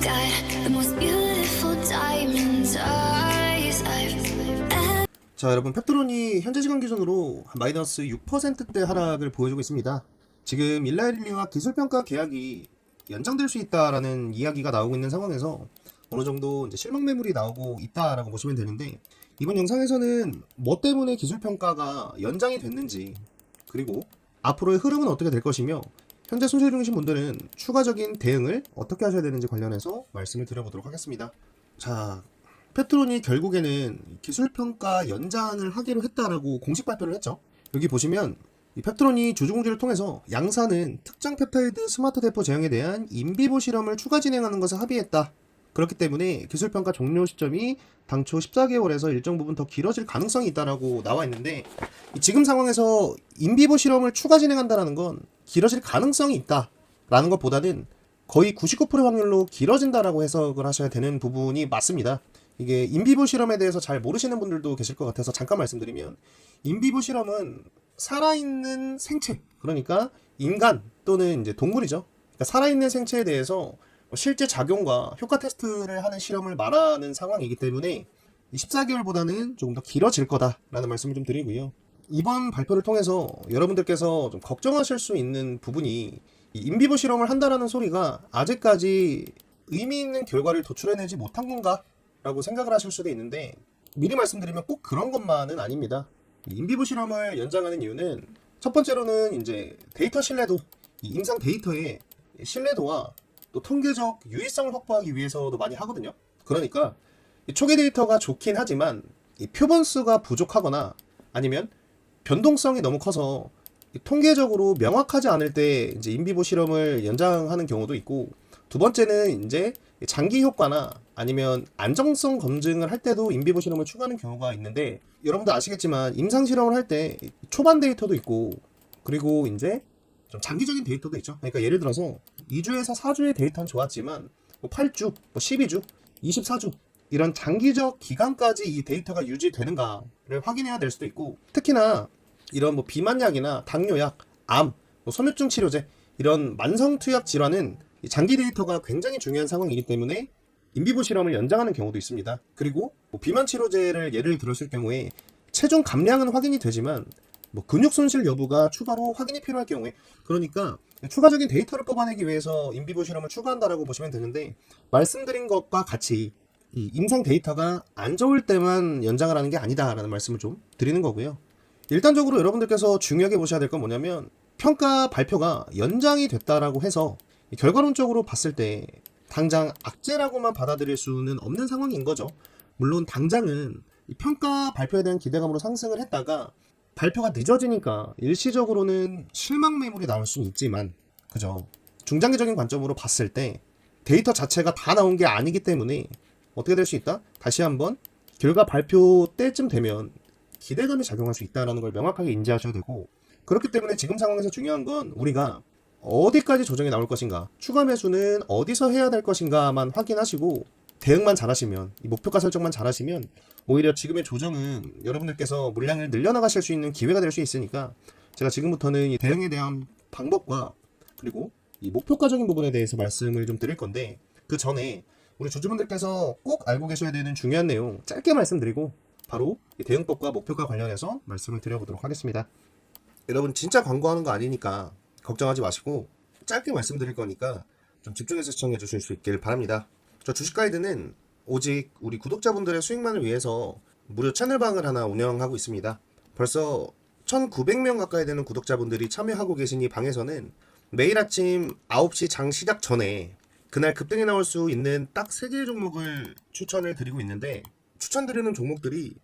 got the most beautiful diamonds eyes I've 자, 여러분, 펩트론이 현재 시간 기준으로 마이너스 6%대 하락을 보여주고 있습니다. 지금 일라이릴리와 기술평가 계약이 연장될 수 있다라는 이야기가 나오고 있는 상황에서 어느 정도 이제 실망 매물이 나오고 있다라고 보시면 되는데, 이번 영상에서는 뭐 때문에 기술평가가 연장이 됐는지, 그리고 앞으로의 흐름은 어떻게 될 것이며, 현재 손실 중이신 분들은 추가적인 대응을 어떻게 하셔야 되는지 관련해서 말씀을 드려보도록 하겠습니다. 자, 펩트론이 결국에는 기술평가 연장을 하기로 했다라고 공식 발표를 했죠. 여기 보시면 이 펩트론이 주주공지를 통해서 양사는 특정 펩타이드 스마트 대포 제형에 대한 인비보 실험을 추가 진행하는 것을 합의했다. 그렇기 때문에 기술평가 종료 시점이 당초 14개월에서 일정 부분 더 길어질 가능성이 있다라고 나와 있는데, 지금 상황에서 인비보 실험을 추가 진행한다는 건 길어질 가능성이 있다라는 것보다는 거의 99% 확률로 길어진다라고 해석을 하셔야 되는 부분이 맞습니다. 이게 인비보 실험에 대해서 잘 모르시는 분들도 계실 것 같아서 잠깐 말씀드리면, 인비보 실험은 살아있는 생체, 그러니까 인간 또는 이제 동물이죠. 그러니까 살아있는 생체에 대해서 실제 작용과 효과 테스트를 하는 실험을 말하는 상황이기 때문에 14개월보다는 조금 더 길어질 거다라는 말씀을 좀 드리고요. 이번 발표를 통해서 여러분들께서 좀 걱정하실 수 있는 부분이, 이 인비보 실험을 한다라는 소리가 아직까지 의미 있는 결과를 도출해내지 못한 건가? 라고 생각을 하실 수도 있는데, 미리 말씀드리면 꼭 그런 것만은 아닙니다. 인비보 실험을 연장하는 이유는 첫 번째로는 이제 데이터 신뢰도, 이 임상 데이터의 신뢰도와 또 통계적 유의성을 확보하기 위해서도 많이 하거든요. 그러니까 초기 데이터가 좋긴 하지만 이 표본수가 부족하거나 아니면 변동성이 너무 커서 통계적으로 명확하지 않을 때 이제 인비보 실험을 연장하는 경우도 있고, 두 번째는 이제 장기 효과나 아니면 안정성 검증을 할 때도 인비보 실험을 추가하는 경우가 있는데, 여러분도 아시겠지만 임상 실험을 할 때 초반 데이터도 있고, 그리고 이제 좀 장기적인 데이터도 있죠. 그러니까 예를 들어서 2주에서 4주의 데이터는 좋았지만 8주, 12주, 24주 이런 장기적 기간까지 이 데이터가 유지되는가를 확인해야 될 수도 있고, 특히나 이런 비만약이나 당뇨약, 암, 섬유증 치료제 이런 만성투약 질환은 장기 데이터가 굉장히 중요한 상황이기 때문에 인비보 실험을 연장하는 경우도 있습니다. 그리고 비만 치료제를 예를 들었을 경우에 체중 감량은 확인이 되지만 근육 손실 여부가 추가로 확인이 필요할 경우에, 그러니까 추가적인 데이터를 뽑아내기 위해서 인비보 실험을 추가한다라고 보시면 되는데, 말씀드린 것과 같이 이 임상 데이터가 안 좋을 때만 연장을 하는 게 아니다라는 말씀을 좀 드리는 거고요. 일단적으로 여러분들께서 중요하게 보셔야 될 건 뭐냐면, 평가 발표가 연장이 됐다라고 해서 결과론적으로 봤을 때 당장 악재라고만 받아들일 수는 없는 상황인 거죠. 물론 당장은 이 평가 발표에 대한 기대감으로 상승을 했다가 발표가 늦어지니까 일시적으로는 실망 매물이 나올 수는 있지만, 그죠? 중장기적인 관점으로 봤을 때 데이터 자체가 다 나온 게 아니기 때문에 어떻게 될 수 있다? 다시 한번 결과 발표 때쯤 되면 기대감이 작용할 수 있다는 걸 명확하게 인지하셔야 되고, 그렇기 때문에 지금 상황에서 중요한 건 우리가 어디까지 조정이 나올 것인가, 추가 매수는 어디서 해야 될 것인가만 확인하시고 대응만 잘하시면, 이 목표가 설정만 잘하시면 오히려 지금의 조정은 여러분들께서 물량을 늘려나가실 수 있는 기회가 될 수 있으니까, 제가 지금부터는 이 대응에 대한 방법과 그리고 이 목표가적인 부분에 대해서 말씀을 좀 드릴 건데, 그 전에 우리 주주분들께서 꼭 알고 계셔야 되는 중요한 내용 짧게 말씀드리고 바로 이 대응법과 목표가 관련해서 말씀을 드려보도록 하겠습니다. 여러분, 진짜 광고하는 거 아니니까 걱정하지 마시고 짧게 말씀드릴 거니까 좀 집중해서 시청해 주실 수 있길 바랍니다. 저 주식 가이드는 오직 우리 구독자분들의 수익만을 위해서 무료 채널방을 하나 운영하고 있습니다. 벌써 1900명 가까이 되는 구독자분들이 참여하고 계신 이 방에서는 매일 아침 9시 장 시작 전에 그날 급등이 나올 수 있는 딱 3개의 종목을 추천을 드리고 있는데, 추천드리는 종목들이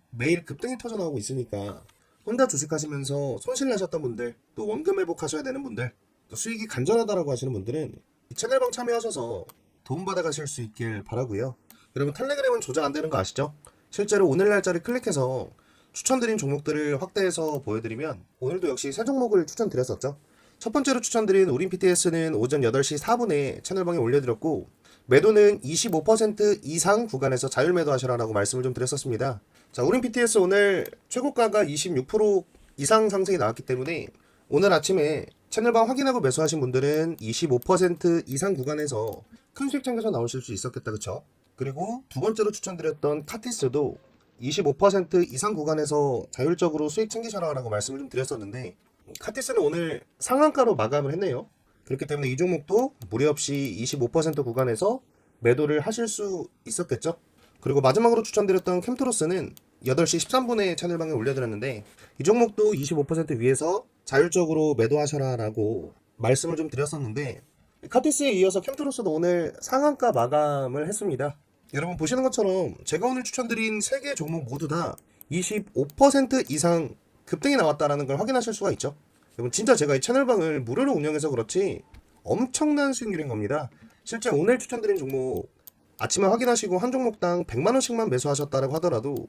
매일 급등이 터져나오고 있으니까 혼자 주식하시면서 손실 나셨던 분들, 또 원금 회복하셔야 되는 분들, 또 수익이 간절하다라고 하시는 분들은 이 채널방 참여하셔서 도움 받아가실 수 있길 바라고요. 여러분, 텔레그램은 조작 안 되는 거 아시죠? 실제로 오늘 날짜를 클릭해서 추천드린 종목들을 확대해서 보여드리면 오늘도 역시 3종목을 추천드렸었죠. 첫 번째로 추천드린 우린 PTS는 오전 8시 4분에 채널방에 올려드렸고, 매도는 25% 이상 구간에서 자율 매도하시라고 말씀을 좀 드렸었습니다. 자, 우린 PTS 오늘 최고가가 26% 이상 상승이 나왔기 때문에 오늘 아침에 채널방 확인하고 매수하신 분들은 25% 이상 구간에서 큰 수익 챙겨서 나오실 수 있었겠다, 그쵸? 그리고 두 번째로 추천드렸던 카티스도 25% 이상 구간에서 자율적으로 수익 챙기셔라라고 말씀을 좀 드렸었는데, 카티스는 오늘 상한가로 마감을 했네요. 그렇기 때문에 이 종목도 무리 없이 25% 구간에서 매도를 하실 수 있었겠죠. 그리고 마지막으로 추천드렸던 캠트로스는 8시 13분에 채널방에 올려드렸는데, 이 종목도 25% 위에서 자율적으로 매도하셔라 라고 말씀을 좀 드렸었는데, 카티스에 이어서 캠트로스도 오늘 상한가 마감을 했습니다. 여러분 보시는 것처럼 제가 오늘 추천드린 3개 종목 모두 다 25% 이상 급등이 나왔다는 걸 확인하실 수가 있죠. 여러분 진짜 제가 이 채널방을 무료로 운영해서 그렇지 엄청난 수익률인 겁니다. 실제 오늘 추천드린 종목 아침에 확인하시고 한 종목당 100만원씩만 매수하셨다고 하더라도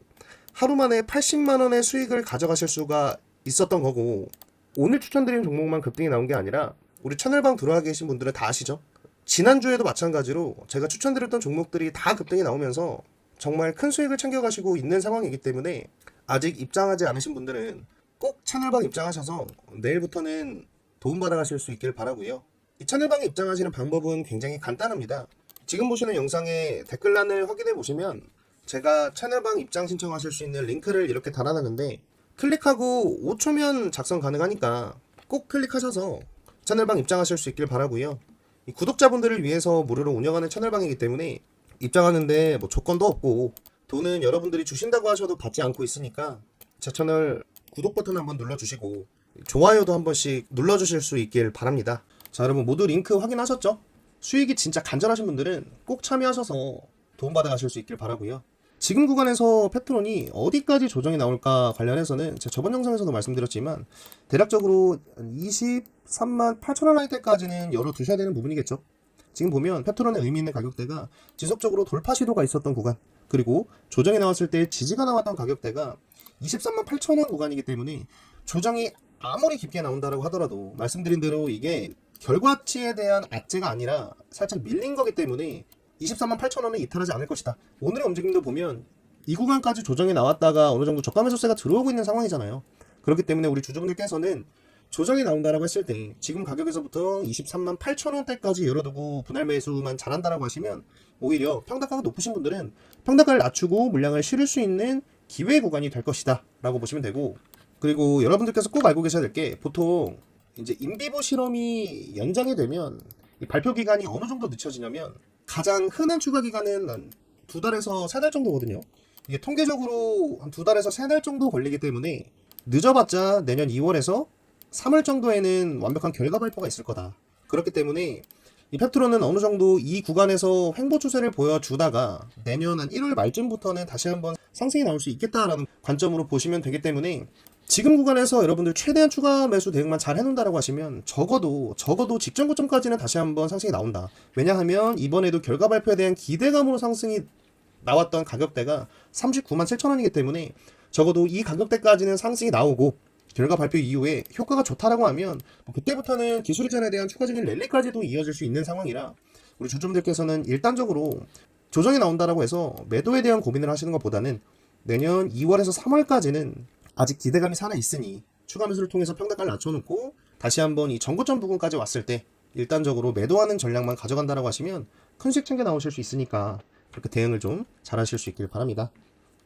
하루 만에 80만원의 수익을 가져가실 수가 있었던 거고, 오늘 추천드린 종목만 급등이 나온 게 아니라 우리 채널방 들어와 계신 분들은 다 아시죠? 지난주에도 마찬가지로 제가 추천드렸던 종목들이 다 급등이 나오면서 정말 큰 수익을 챙겨가시고 있는 상황이기 때문에 아직 입장하지 않으신 분들은 꼭 채널방 입장하셔서 내일부터는 도움받아 가실 수 있길 바라고요. 이 채널방에 입장하시는 방법은 굉장히 간단합니다. 지금 보시는 영상의 댓글란을 확인해 보시면 제가 채널방 입장 신청하실 수 있는 링크를 이렇게 달아놨는데, 클릭하고 5초면 작성 가능하니까 꼭 클릭하셔서 채널방 입장하실 수 있길 바라고요. 이 구독자분들을 위해서 무료로 운영하는 채널방이기 때문에 입장하는데 뭐 조건도 없고 돈은 여러분들이 주신다고 하셔도 받지 않고 있으니까 제 채널 구독 버튼 한번 눌러주시고 좋아요도 한 번씩 눌러주실 수 있길 바랍니다. 자, 여러분 모두 링크 확인하셨죠? 수익이 진짜 간절하신 분들은 꼭 참여하셔서 도움받아 가실 수 있길 바라고요. 지금 구간에서 페트론이 어디까지 조정이 나올까 관련해서는 제가 저번 영상에서도 말씀드렸지만 대략적으로 23만 8천원 할 때까지는 열어두셔야 되는 부분이겠죠. 지금 보면 페트론의 의미 있는 가격대가 지속적으로 돌파 시도가 있었던 구간, 그리고 조정이 나왔을 때 지지가 나왔던 가격대가 23만 8천원 구간이기 때문에 조정이 아무리 깊게 나온다고 하더라도 말씀드린 대로 이게 결과치에 대한 악재가 아니라 살짝 밀린 거기 때문에 23만 8천원에 이탈하지 않을 것이다. 오늘의 움직임도 보면 이 구간까지 조정이 나왔다가 어느 정도 저가 매수세가 들어오고 있는 상황이잖아요. 그렇기 때문에 우리 주주분들께서는 조정이 나온다라고 했을 때 지금 가격에서부터 23만 8천원대까지 열어두고 분할 매수만 잘한다라고 하시면 오히려 평단가가 높으신 분들은 평단가를 낮추고 물량을 실을 수 있는 기회 구간이 될 것이다 라고 보시면 되고, 그리고 여러분들께서 꼭 알고 계셔야 될 게 보통 이제 인비보 실험이 연장이 되면 이 발표 기간이 어느 정도 늦춰지냐면 가장 흔한 추가 기간은 한 2달에서 3달 정도거든요. 이게 통계적으로 한 2달에서 3달 정도 걸리기 때문에 늦어봤자 내년 2월에서 3월 정도에는 완벽한 결과 발표가 있을 거다. 그렇기 때문에 이 펩트론은 어느 정도 이 구간에서 횡보 추세를 보여주다가 내년 한 1월 말쯤부터는 다시 한번 상승이 나올 수 있겠다라는 관점으로 보시면 되기 때문에 지금 구간에서 여러분들 최대한 추가 매수 대응만 잘 해놓는다라고 하시면 적어도 직전 고점까지는 다시 한번 상승이 나온다. 왜냐하면 이번에도 결과 발표에 대한 기대감으로 상승이 나왔던 가격대가 39만 7천원이기 때문에 적어도 이 가격대까지는 상승이 나오고 결과 발표 이후에 효과가 좋다라고 하면 그때부터는 기술 이전에 대한 추가적인 랠리까지도 이어질 수 있는 상황이라 우리 주주분들께서는 일단적으로 조정이 나온다라고 해서 매도에 대한 고민을 하시는 것보다는 내년 2월에서 3월까지는 아직 기대감이 살아있으니 추가 매수를 통해서 평단가를 낮춰놓고 다시 한번 이 전고점 부근까지 왔을 때 일단적으로 매도하는 전략만 가져간다라고 하시면 큰 수익 챙겨 나오실 수 있으니까 그렇게 대응을 좀 잘 하실 수 있길 바랍니다.